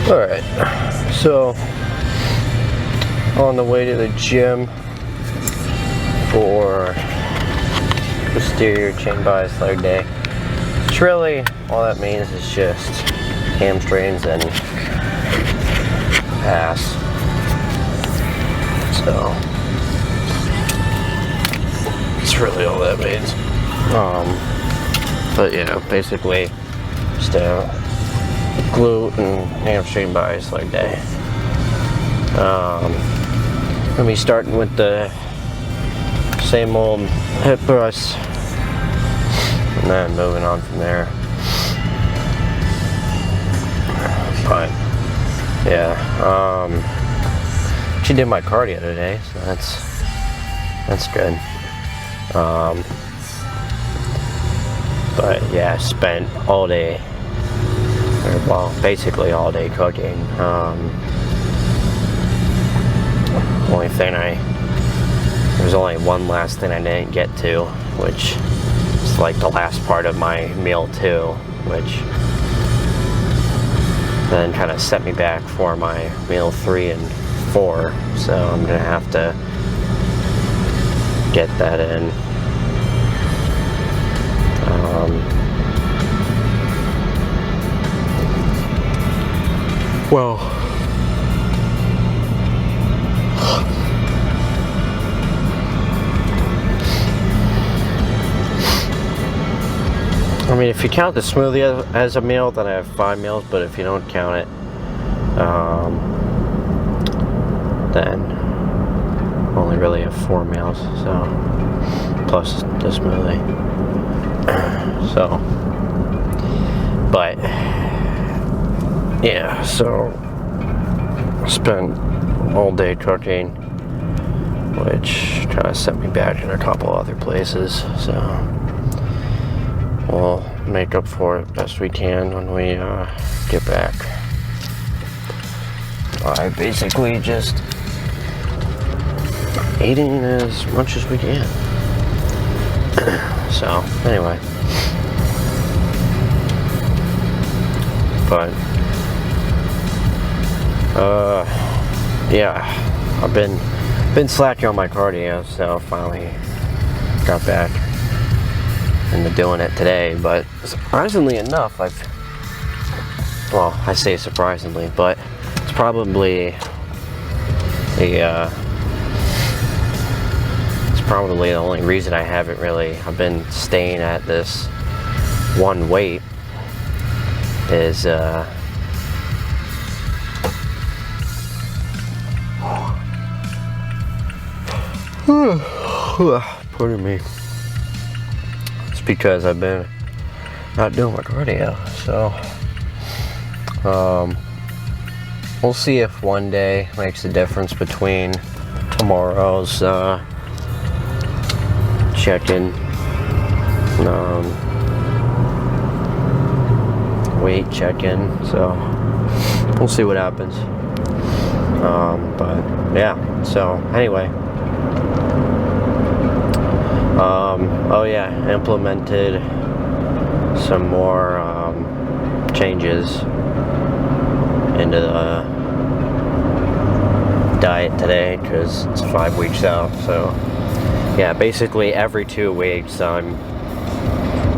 Alright, so on the way to the gym for posterior chain bias leg day. It's really, all that means is just hamstrings and pass. So, that's really all that means. But yeah, basically, just a glute and hamstring bias leg day. Gonna be starting with the same old hip thrust, and then moving on from there. But yeah, she did my cardio today, so that's good. But yeah, I spent all day, or well, basically all day cooking. There's only one last thing I didn't get to, which is like the last part of my meal too, which then kind of set me back for my meal 3 and 4. So I'm gonna have to get that in. Well, I mean, if you count the smoothie as a meal, then I have 5 meals, but if you don't count it, then only really have 4 meals, so, plus the smoothie. So, but, yeah, so, I spent all day cooking, which kind of set me back in a couple other places, so we'll make up for it best we can when we get back. I basically just eating as much as we can. So anyway, but yeah, I've been slacking on my cardio, so finally got back into doing it today. But surprisingly enough, I say surprisingly, but it's probably the only reason I haven't really, I've been staying at this one weight is pardon me. It's because I've been not doing my cardio, so we'll see if one day makes a difference between tomorrow's check-in, weight check-in, so we'll see what happens. But yeah, so anyway, oh yeah, implemented some more changes into the diet today because it's 5 weeks out. So yeah, basically every 2 weeks I'm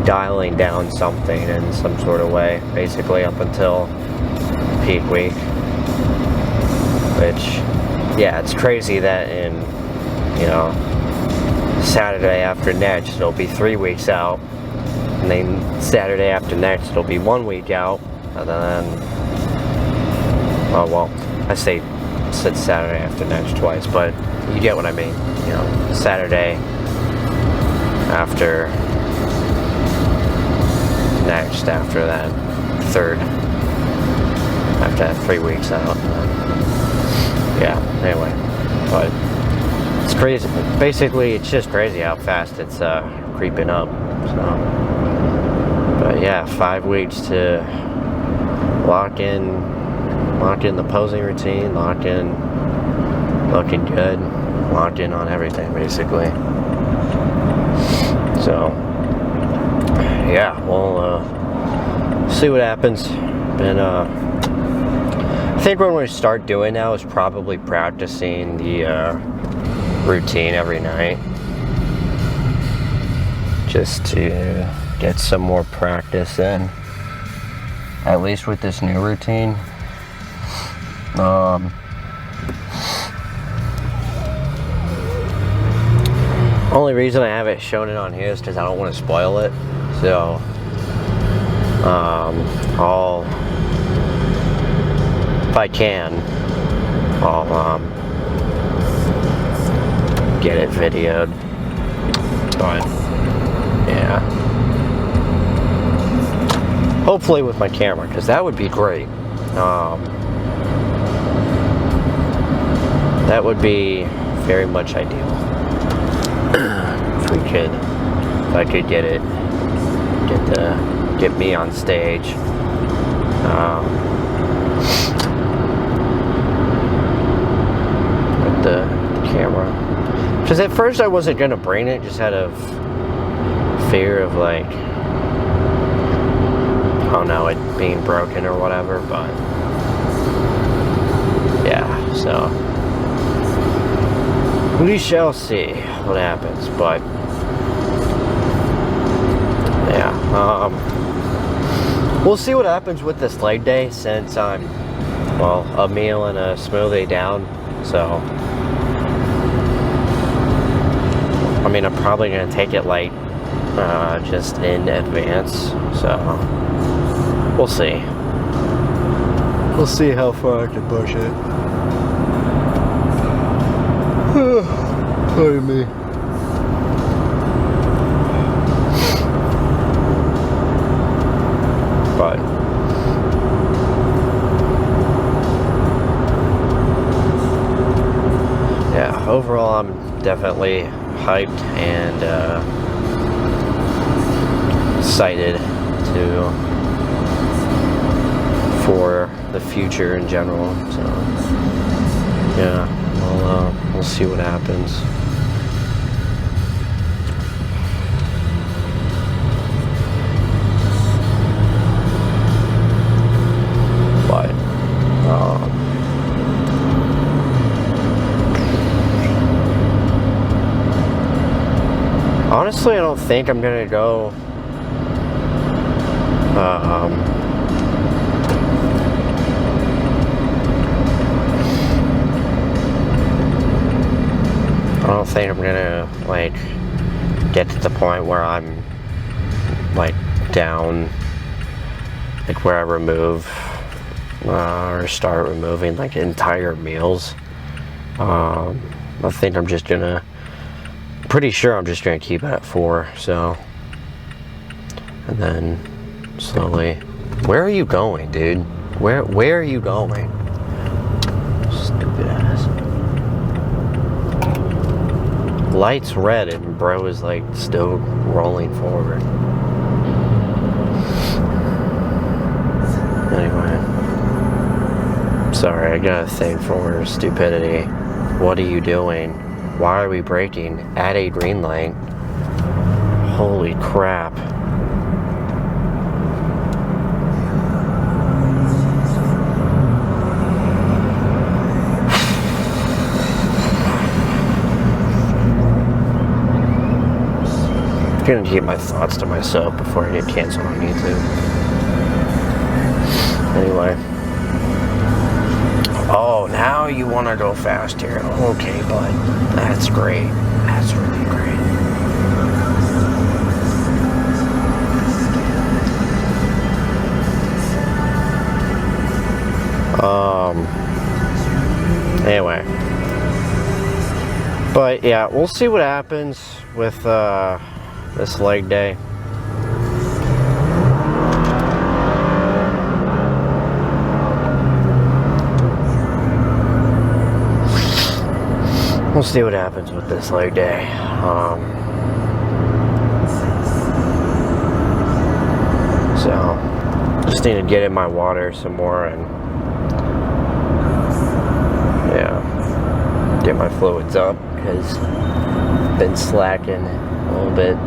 dialing down something in some sort of way, basically up until peak week. Which, yeah, it's crazy that in, you know, Saturday after next it'll be 3 weeks out, and then Saturday after next it'll be 1 week out, and then, oh well, I said Saturday after next twice, but you get what I mean. You know, Saturday after next, after that third, after that 3 weeks out. Yeah, anyway, but it's crazy. Basically, it's just crazy how fast it's creeping up. So, but yeah, 5 weeks to lock in the posing routine, lock in looking good, lock in on everything basically. So yeah, we'll see what happens. Been think when we start doing that is probably practicing the routine every night, just to get some more practice in, at least with this new routine. Only reason I haven't shown it on here is because I don't want to spoil it. So I'll, if I can, I'll get it videoed. But yeah, hopefully with my camera, because that would be great. That would be very much ideal. If I could get me on stage. With the camera. Because at first I wasn't gonna bring it, just out of fear of, like, I don't know, it being broken or whatever, but yeah, so we shall see what happens. But yeah, we'll see what happens with this leg day, since I'm, well, a meal and a smoothie down. So I mean, I'm probably gonna take it light, just in advance. So we'll see. We'll see how far I can push it. Pardon me. But yeah, overall I'm definitely hyped and excited for the future in general. So yeah, we'll see what happens. But honestly, I don't think I'm gonna go I don't think I'm gonna, like, get to the point where I'm, like, down, like, where I remove or start removing, like, entire meals. I think I'm just gonna, pretty sure I'm just gonna keep it at 4. So, and then slowly. Where are you going, dude? Where are you going? Stupid ass. Light's red and bro is, like, still rolling forward. Anyway, sorry, I got a thing for stupidity. What are you doing? Why are we braking at a green light? Holy crap. I'm gonna keep my thoughts to myself before I get canceled on YouTube. Anyway. Oh, now you want to go faster. Okay, bud. That's great. That's really great. Anyway. But yeah, we'll see what happens with this leg day. We'll see what happens with this leg day. So, just need to get in my water some more and, yeah, get my fluids up, because I've been slacking a little bit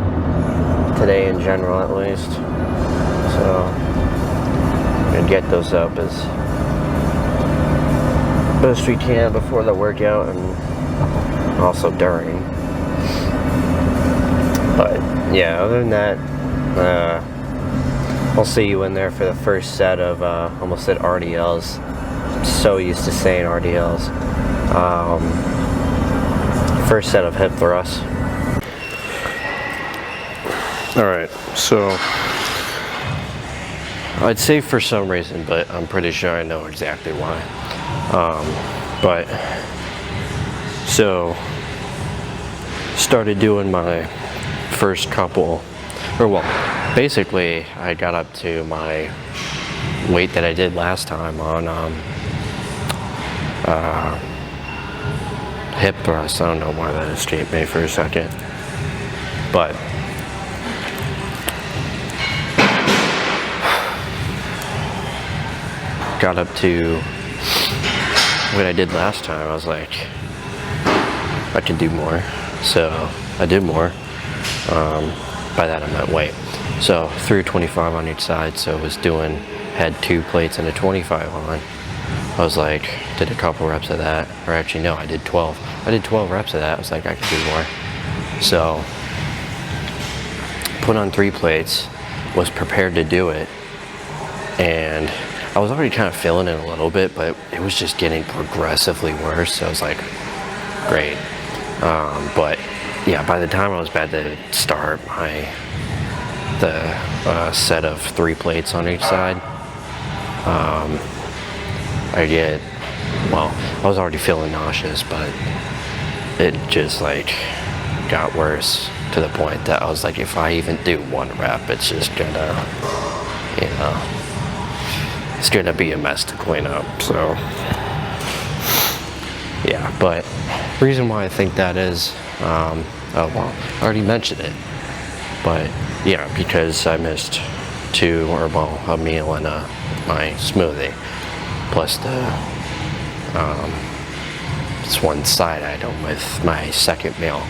today in general, at least. So, I'm gonna get those up as best we can before the workout and also during. But yeah, other than that, I'll see you in there for the first set of, almost said RDLs. I'm so used to saying RDLs. First set of hip thrusts. Alright, so I'd say for some reason, but I'm pretty sure I know exactly why. But so started doing my first couple, or well, basically I got up to my weight that I did last time on hip thrust. I don't know why that escaped me for a second, but got up to what I did last time. I was like, I could do more, so I did more. By that I meant weight. So threw 25 on each side, so I was had 2 plates and a 25 on. I was like, did a couple reps of that, or actually no, I did 12. I did 12 reps of that. I was like, I could do more. So put on 3 plates, was prepared to do it, and I was already kind of feeling it a little bit, but it was just getting progressively worse. So I was like, great. But yeah, by the time I was about to start the set of 3 plates on each side, I was already feeling nauseous, but it just like got worse to the point that I was like, if I even do 1 rep, it's just gonna, it's gonna be a mess to clean up. So yeah, but reason why I think that is, I already mentioned it, but yeah, because I missed a meal and my smoothie, plus this one side item with my second meal.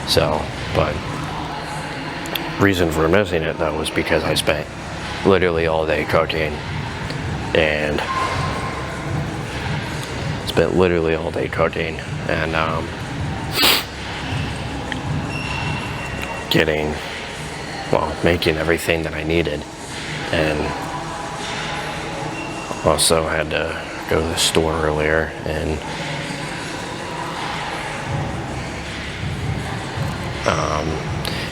So, but reason for missing it though was because I spent literally all day cooking, and making everything that I needed, and also had to go to the store earlier and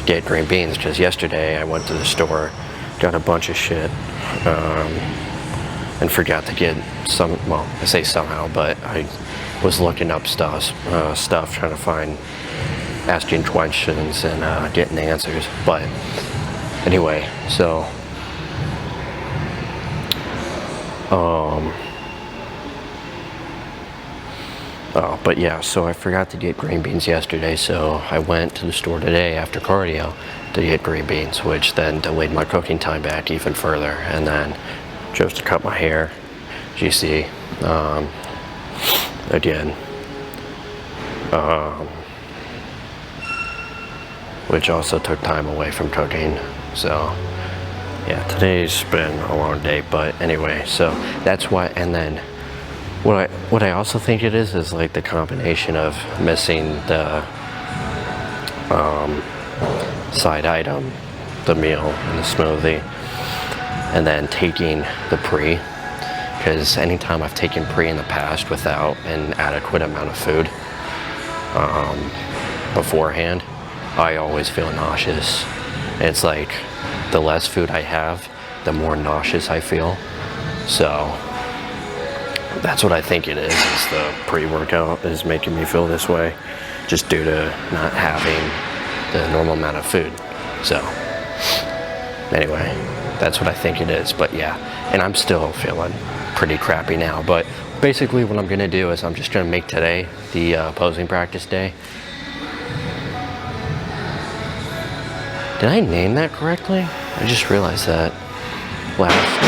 get green beans, because yesterday I went to the store, got a bunch of shit, and forgot to get some, well, I say somehow, but I was looking up stuff, trying to find, asking questions and getting answers. But anyway, so but yeah, so I forgot to get green beans yesterday, so I went to the store today after cardio to get green beans, which then delayed my cooking time back even further, and then chose to cut my hair, as you see, again, which also took time away from cooking. So yeah, today's been a long day, but anyway, so that's why. And then what I also think it is like the combination of missing the side item, the meal and the smoothie, and then taking the pre, because anytime I've taken pre in the past without an adequate amount of food beforehand, I always feel nauseous. It's like the less food I have, the more nauseous I feel. So that's what I think it is the pre-workout is making me feel this way, just due to not having the normal amount of food. So anyway, that's what I think it is. But yeah, and I'm still feeling pretty crappy now, but basically what I'm gonna do is I'm just gonna make today the posing practice day. Did I name that correctly? I just realized that last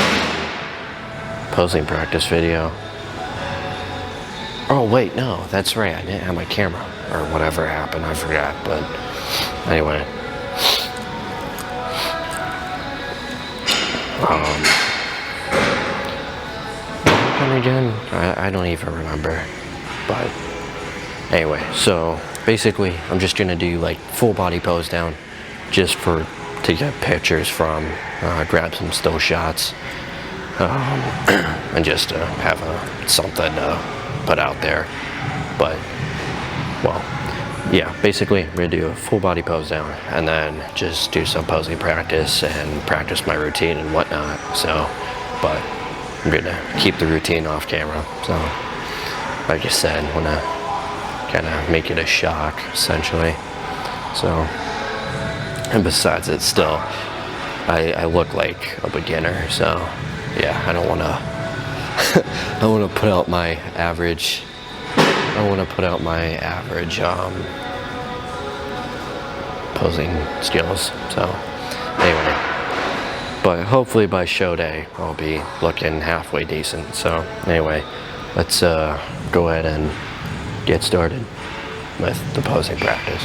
posing practice video. Oh wait, no, that's right, I didn't have my camera, or whatever happened, I forgot, but anyway. What am I again? I don't even remember. But anyway, so basically I'm just gonna do like full body pose down just to get pictures from, grab some still shots, and just to have something to put out there. But, well, yeah, basically I'm gonna do a full body pose down and then just do some posing practice and practice my routine and whatnot. So, but I'm gonna keep the routine off camera. So, like I said, I wanna kind of make it a shock, essentially. So, and besides, it's still, I look like a beginner, so yeah, I don't wanna, I don't wanna put out my average, posing skills. So, anyway, but hopefully by show day, I'll be looking halfway decent. So, anyway, let's go ahead and get started with the posing practice.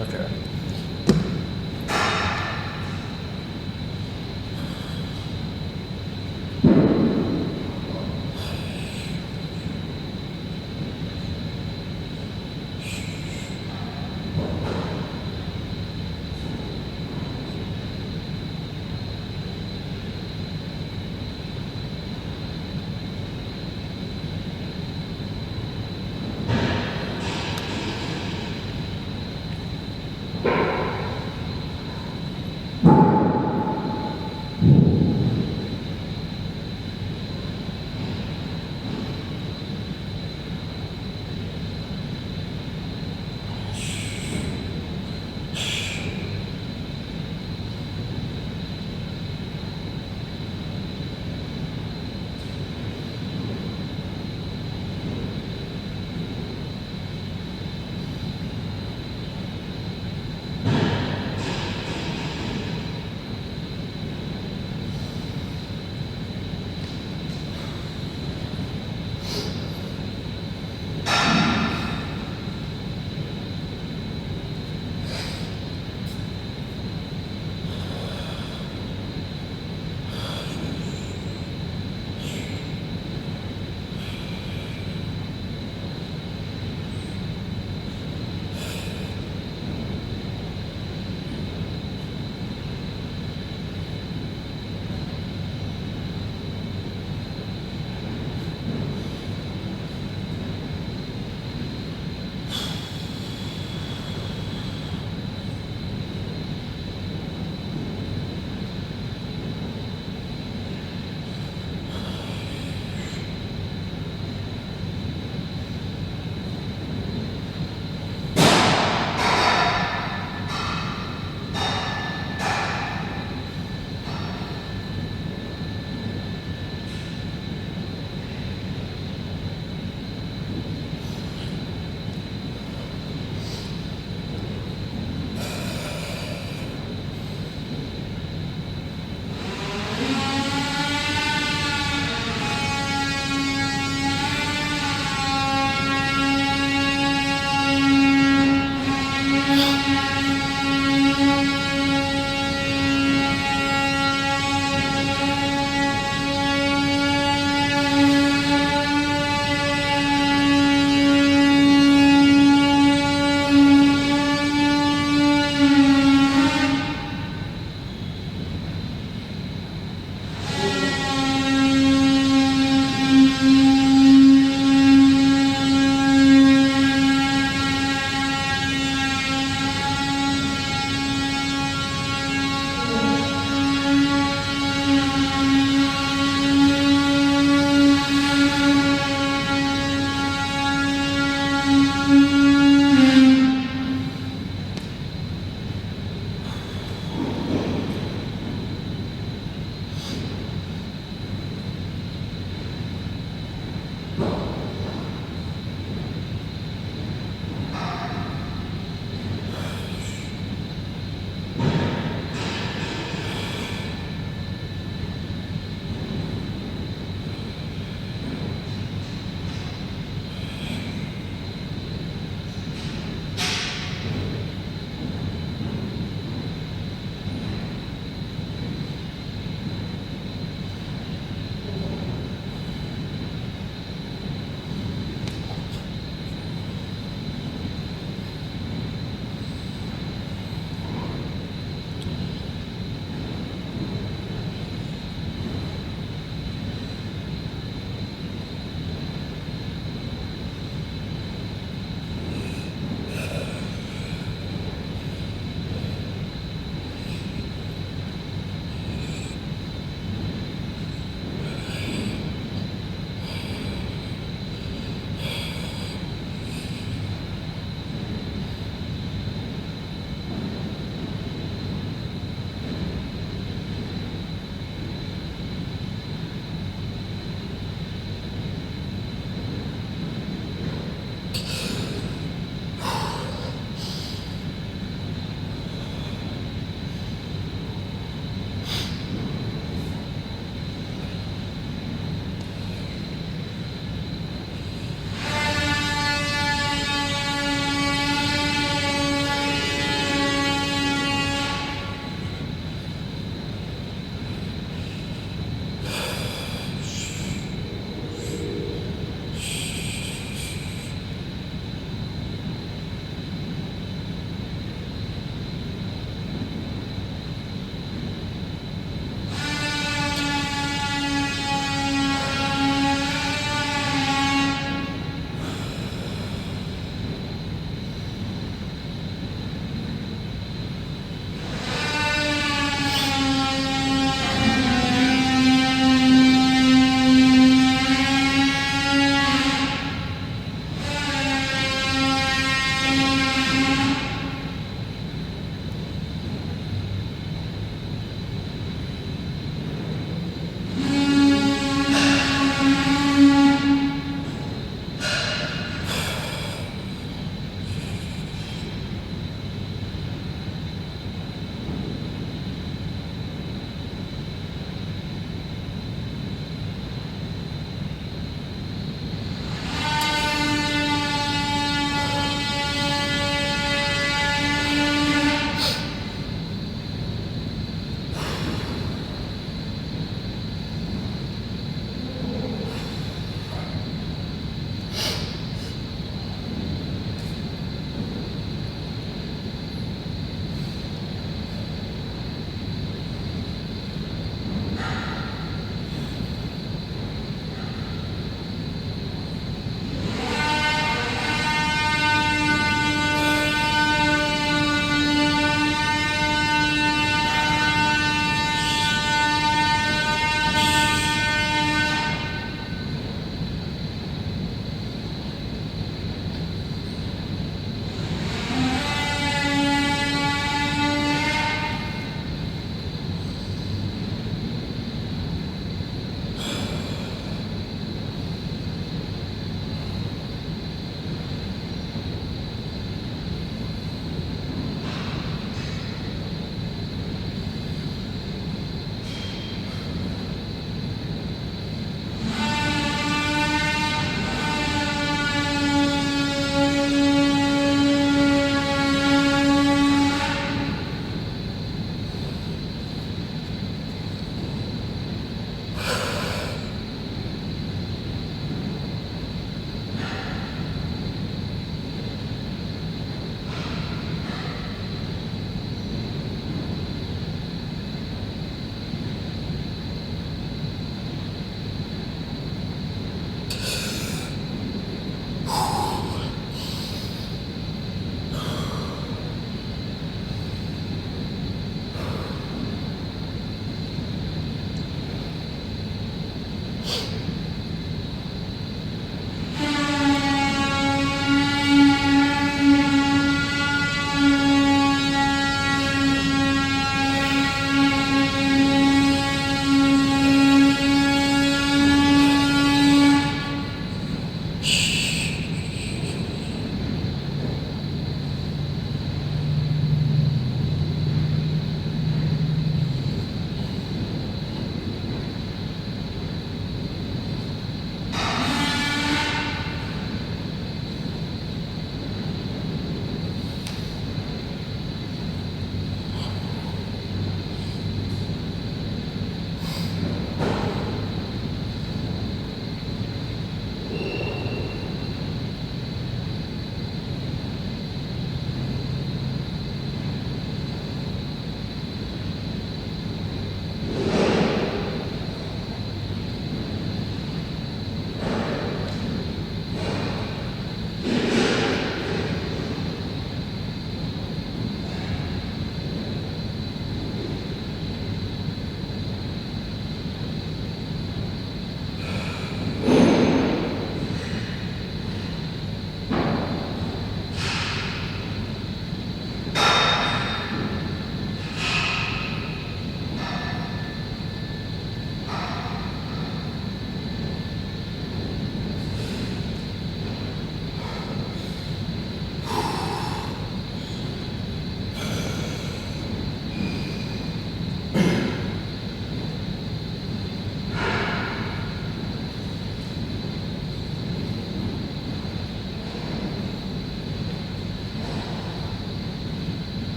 Okay.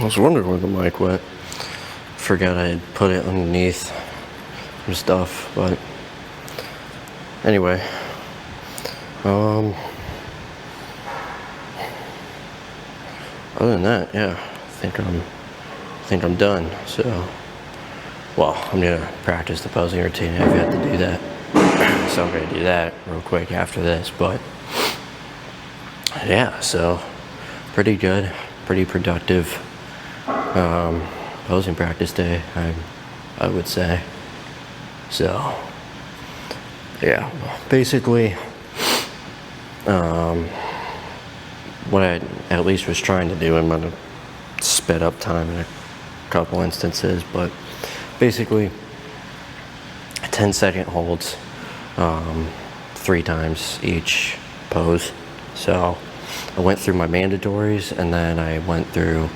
I was wondering where the mic went. Forgot I had put it underneath some stuff, but anyway. Other than that, yeah, I think I'm done. So, well, I'm gonna practice the posing routine. I've got to do that, so I'm gonna do that real quick after this. But yeah, so pretty good, pretty productive posing practice day, I would say. So yeah, basically what I at least was trying to do, I'm gonna sped up time in a couple instances, but basically 10-second holds 3 times each pose. So I went through my mandatories and then I went through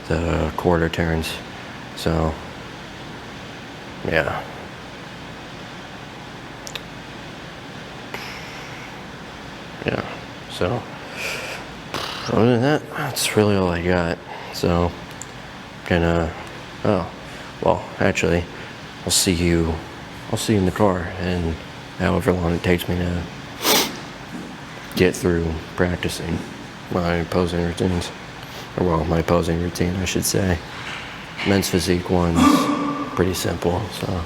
the quarter turns. So yeah. Yeah, so other than that, that's really all I got. So gonna, oh, well, actually, I'll see you in the car, and however long it takes me to get through practicing my posing routines, or well, my posing routine, I should say. Men's physique one's pretty simple, so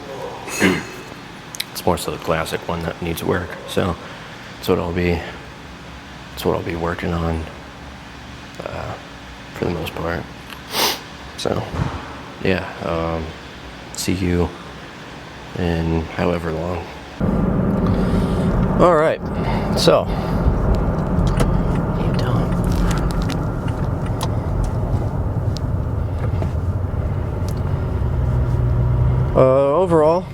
it's more so the classic one that needs work. So that's what I'll be working on for the most part. So yeah, see you in however long. All right, so overall,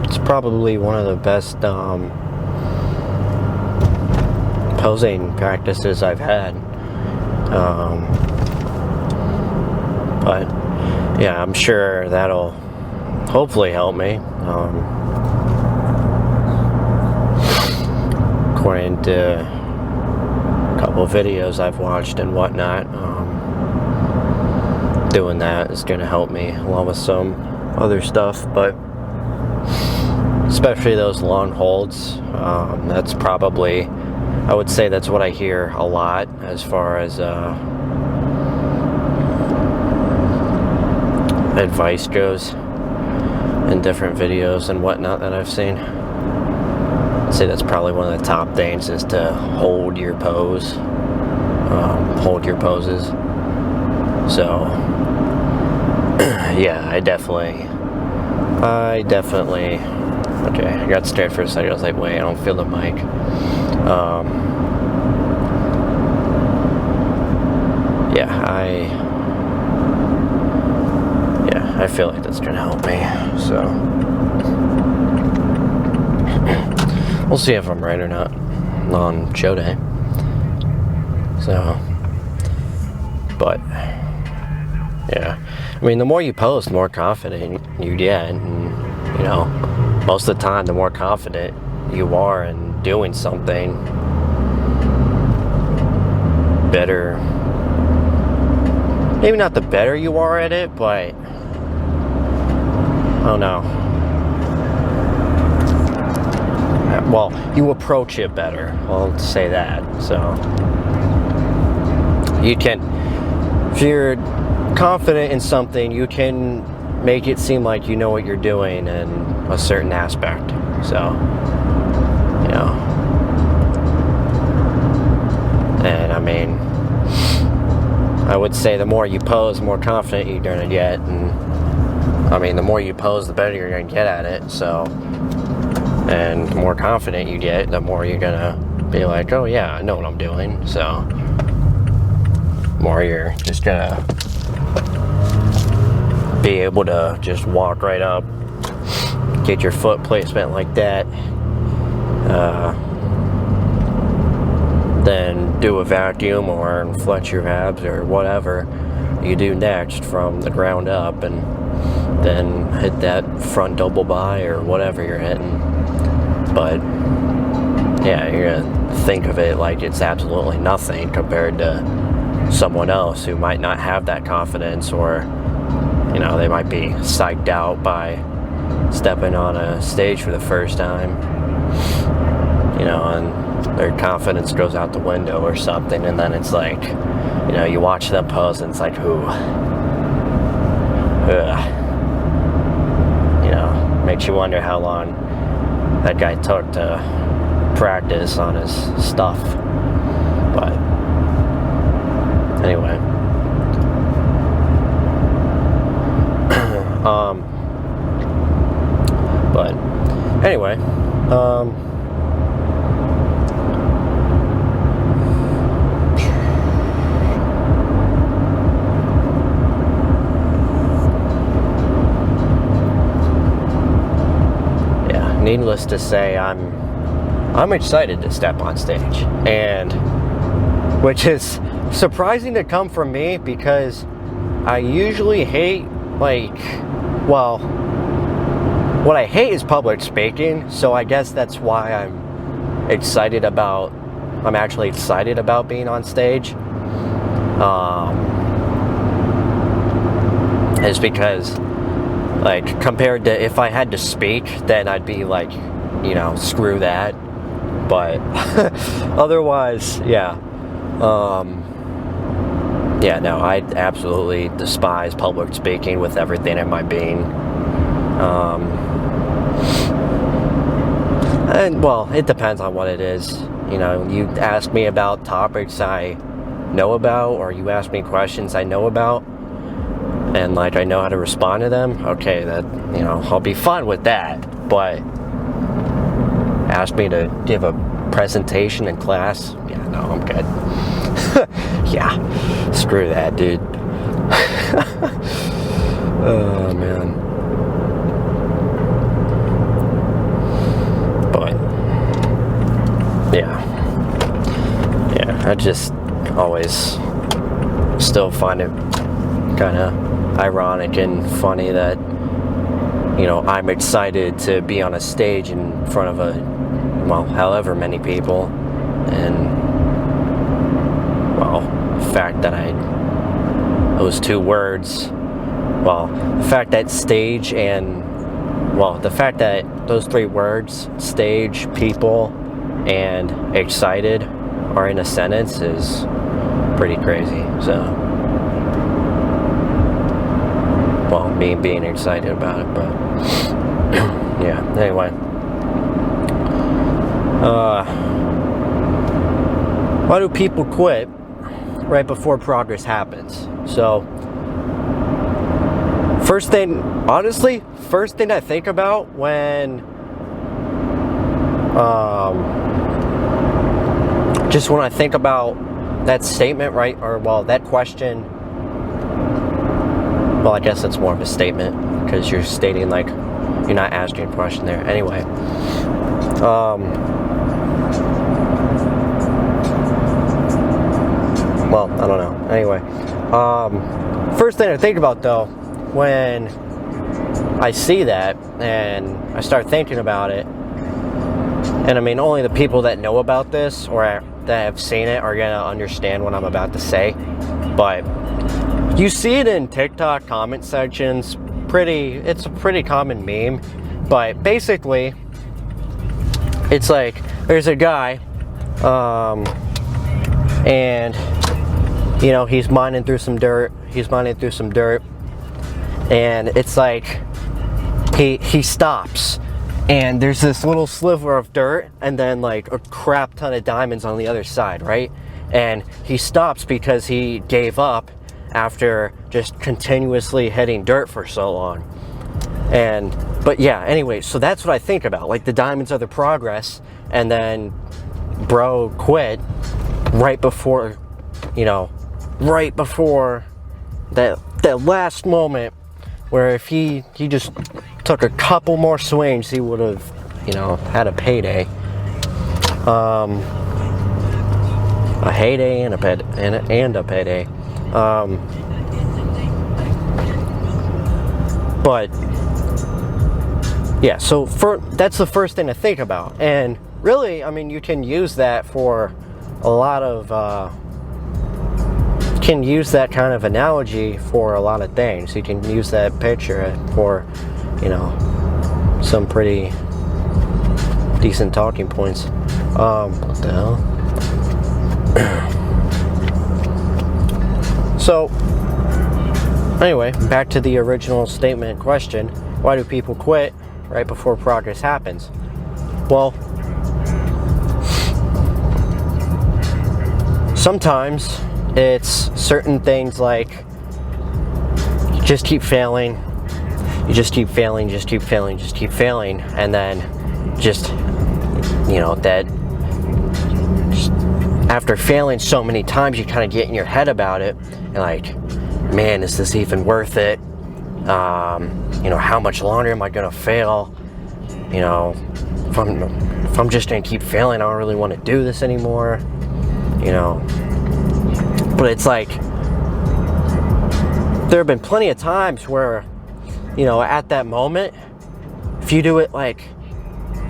it's probably one of the best posing practices I've had. But yeah, I'm sure that'll hopefully help me. According to a couple of videos I've watched and whatnot, doing that is going to help me along with some other stuff, but especially those long holds. That's probably, I would say that's what I hear a lot as far as advice goes in different videos and whatnot that I've seen. I'd say that's probably one of the top things, is to hold your pose, hold your poses. So yeah, I definitely, okay, I got scared for a second. I was like, wait, I don't feel the mic. I feel like that's gonna help me, so we'll see if I'm right or not on show day. So, but yeah, I mean, the more you pose, the more confident you get, and you know, most of the time, the more confident you are in doing something, better. Maybe not the better you are at it, but I don't know. Well, you approach it better. I'll say that. So you can, if you're confident in something, you can make it seem like you know what you're doing in a certain aspect. So, you know, and I mean, I would say the more you pose, the more confident you're gonna get, and I mean, the more you pose, the better you're gonna get at it. So, and the more confident you get, the more you're gonna be like, oh yeah, I know what I'm doing. So, the more you're just gonna be able to just walk right up, get your foot placement like that, then do a vacuum or flex your abs or whatever you do next from the ground up, and then hit that front double by or whatever you're hitting. But yeah, you're gonna think of it like it's absolutely nothing compared to someone else who might not have that confidence, or you know, they might be psyched out by stepping on a stage for the first time, you know, and their confidence goes out the window or something, and then it's like, you know, you watch them pose and it's like, ooh, you know, makes you wonder how long that guy took to practice on his stuff. But anyway, but anyway, yeah, needless to say, I'm excited to step on stage, and which is surprising to come from me, because I usually hate, like, well, what I hate is public speaking, so I guess that's why I'm actually excited about being on stage, is because, like, compared to if I had to speak, then I'd be like, you know, screw that. But otherwise, yeah. Yeah, no, I absolutely despise public speaking with everything in my being. And, well, it depends on what it is. You know, you ask me about topics I know about, or you ask me questions I know about, and, like, I know how to respond to them, okay, that, you know, I'll be fine with that. But ask me to give a presentation in class, yeah, no, I'm good. Yeah, screw that, dude. Oh, man. But yeah, I just always still find it kind of ironic and funny that, you know, I'm excited to be on a stage in front of however many people, and, well, the fact that those two words, well, the fact that stage and, well, the fact that those three words, stage, people, and excited, are in a sentence is pretty crazy. So, well, me being excited about it, but yeah, anyway. Why do people quit right before progress happens? So, first thing I think about when I think about that statement, right, or, well, that question, well, I guess that's more of a statement, because you're stating, like, you're not asking a question there. Anyway, well, I don't know. Anyway, first thing I think about, though, when I see that and I start thinking about it, and I mean, only the people that know about this or that have seen it are gonna understand what I'm about to say, but you see it in TikTok comment sections. It's a pretty common meme, but basically, it's like, there's a guy, and, you know, he's mining through some dirt, and it's like, he stops, and there's this little sliver of dirt, and then, like, a crap ton of diamonds on the other side, right? And he stops because he gave up after just continuously hitting dirt for so long. But yeah, anyway, so that's what I think about, like, the diamonds are the progress, and then bro quit right before that last moment, where if he just took a couple more swings, he would have, you know, had a payday. A heyday and a payday. But yeah, so that's the first thing to think about. And really, I mean, you can use that for a lot of can use that kind of analogy for a lot of things. You can use that picture for, you know, some pretty decent talking points. What the hell? So, anyway, back to the original statement in question. Why do people quit right before progress happens? Well, sometimes it's certain things like you just keep failing, you just keep failing, just keep failing, just keep failing, and then just, you know, that just after failing so many times, you kind of get in your head about it, and like, man, is this even worth it? You know, how much longer am I gonna fail? You know, if I'm just gonna keep failing, I don't really want to do this anymore. You know, but it's like there have been plenty of times where, you know, at that moment, if you do it like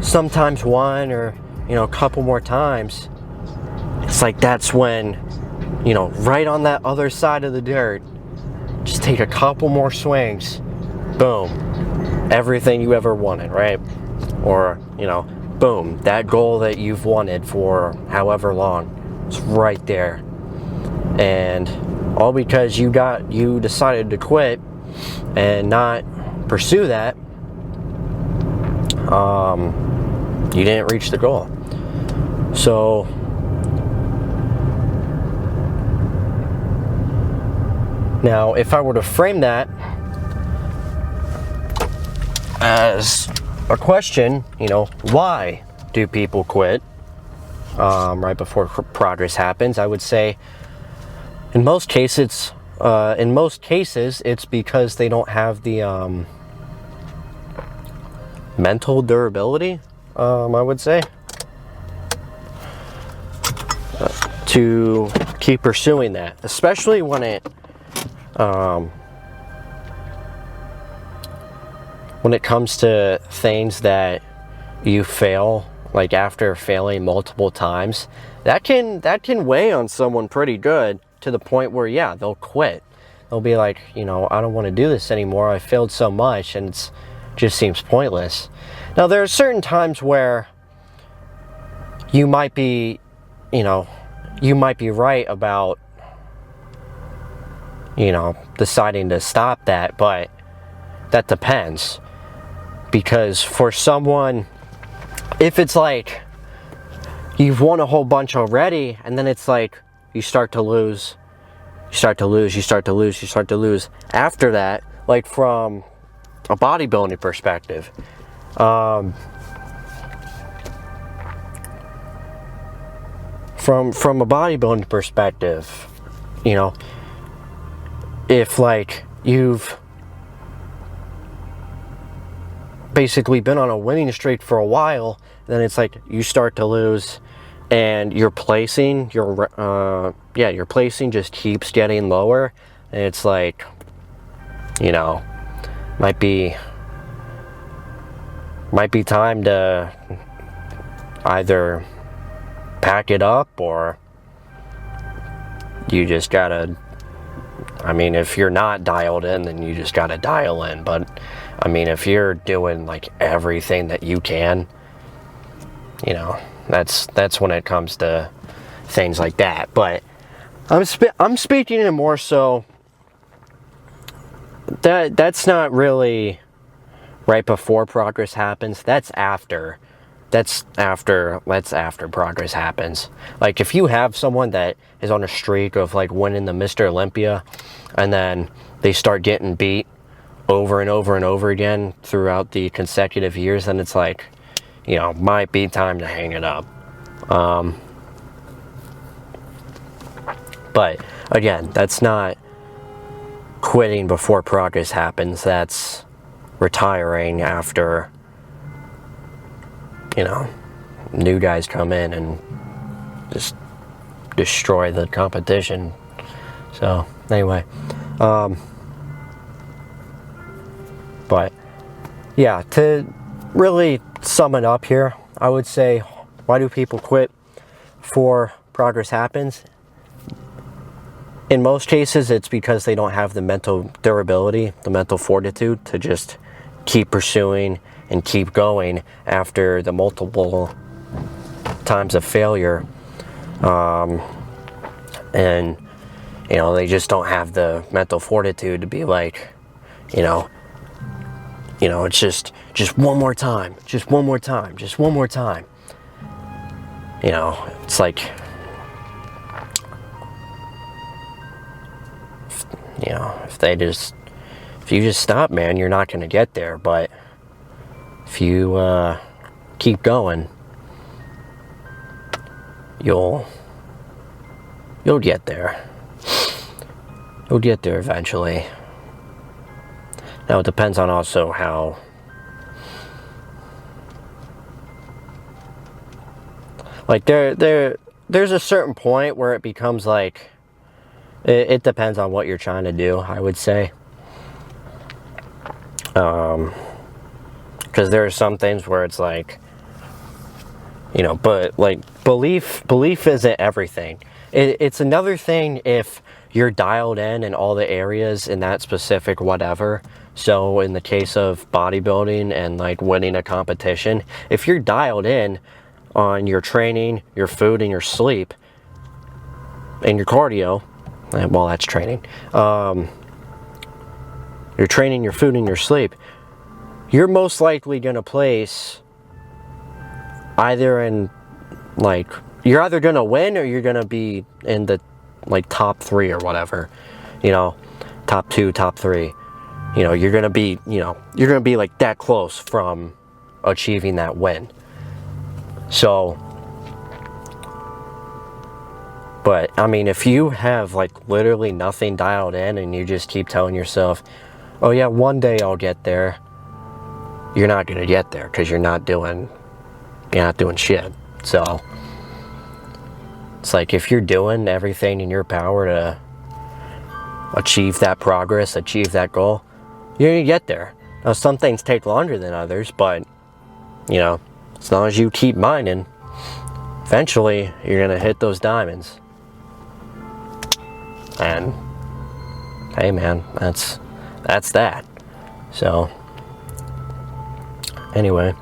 sometimes one or, you know, a couple more times, it's like that's when, you know, right on that other side of the dirt, just take a couple more swings, boom, everything you ever wanted, right? Or, you know, boom, that goal that you've wanted for however long, it's right there. And all because you decided to quit and not pursue that, you didn't reach the goal. So now, if I were to frame that as a question, you know, why do people quit right before progress happens? I would say, in most cases, it's because they don't have the mental durability, I would say, to keep pursuing that, especially when it comes to things that you fail, like after failing multiple times, that can weigh on someone pretty good, to the point where, yeah, they'll quit. They'll be like, you know, I don't want to do this anymore. I failed so much and it just seems pointless. Now, there are certain times where you might be, you know, you might be right about, you know, deciding to stop that, but that depends. Because for someone, if it's like you've won a whole bunch already, and then it's like you start to lose after that, like from a bodybuilding perspective, from a bodybuilding perspective, you know, if like you've basically been on a winning streak for a while, then it's like you start to lose, and your placing just keeps getting lower, and it's like, you know, might be time to either pack it up, or you just gotta, I mean, if you're not dialed in, then you just gotta dial in. But I mean, if you're doing like everything that you can, you know, that's when it comes to things like that. But I'm speaking in more so that's not really right before progress happens. That's after progress happens. Like, if you have someone that is on a streak of like winning the Mr. Olympia, and then they start getting beat over and over and over again throughout the consecutive years, then it's like, you know, might be time to hang it up. But again, that's not quitting before progress happens. That's retiring after, you know, new guys come in and just destroy the competition. So anyway, but yeah, to really sum it up here, I would say, why do people quit before progress happens? in most cases, it's because they don't have the mental durability, the mental fortitude to just keep pursuing and keep going after the multiple times of failure. And, you know, they just don't have the mental fortitude to be like, you know, it's just one more time, just one more time, just one more time. You know, it's like, you know, if you just stop, man, you're not going to get there. But if you keep going, you'll get there. You'll get there eventually. Now it depends on also how like there's a certain point where it becomes like it depends on what you're trying to do, I would say. Because there are some things where it's like, you know, but like belief isn't everything. It's another thing if you're dialed in all the areas in that specific whatever. So in the case of bodybuilding and like winning a competition, if you're dialed in on your training, your food, and your sleep, and your cardio, well, that's training. You're training, your food, and your sleep, you're most likely going to place either in, like, you're either going to win or you're going to be in the, like, top 3 or whatever. You know, top 2, top 3. You know, you're going to be, like, that close from achieving that win. So, but, I mean, if you have, like, literally nothing dialed in and you just keep telling yourself, oh, yeah, one day I'll get there, you're not going to get there because you're not doing shit. So, it's like if you're doing everything in your power to achieve that progress, achieve that goal, you're going to get there. Now, some things take longer than others, but, you know, as long as you keep mining, eventually you're going to hit those diamonds. And, hey man, that's that. So, anyway,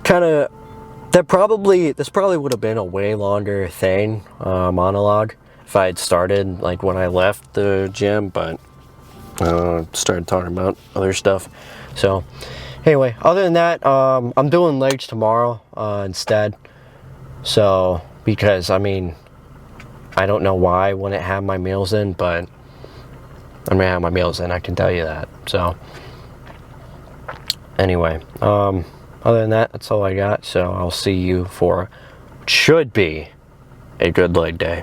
this probably would have been a way longer thing, monologue, if I had started like when I left the gym, but started talking about other stuff. So anyway, other than that, I'm doing legs tomorrow instead. So, because I mean, I don't know why I wouldn't have my meals in, but I'm gonna have my meals in, I can tell you that. So anyway, other than that, that's all I got. So I'll see you for what should be a good leg day.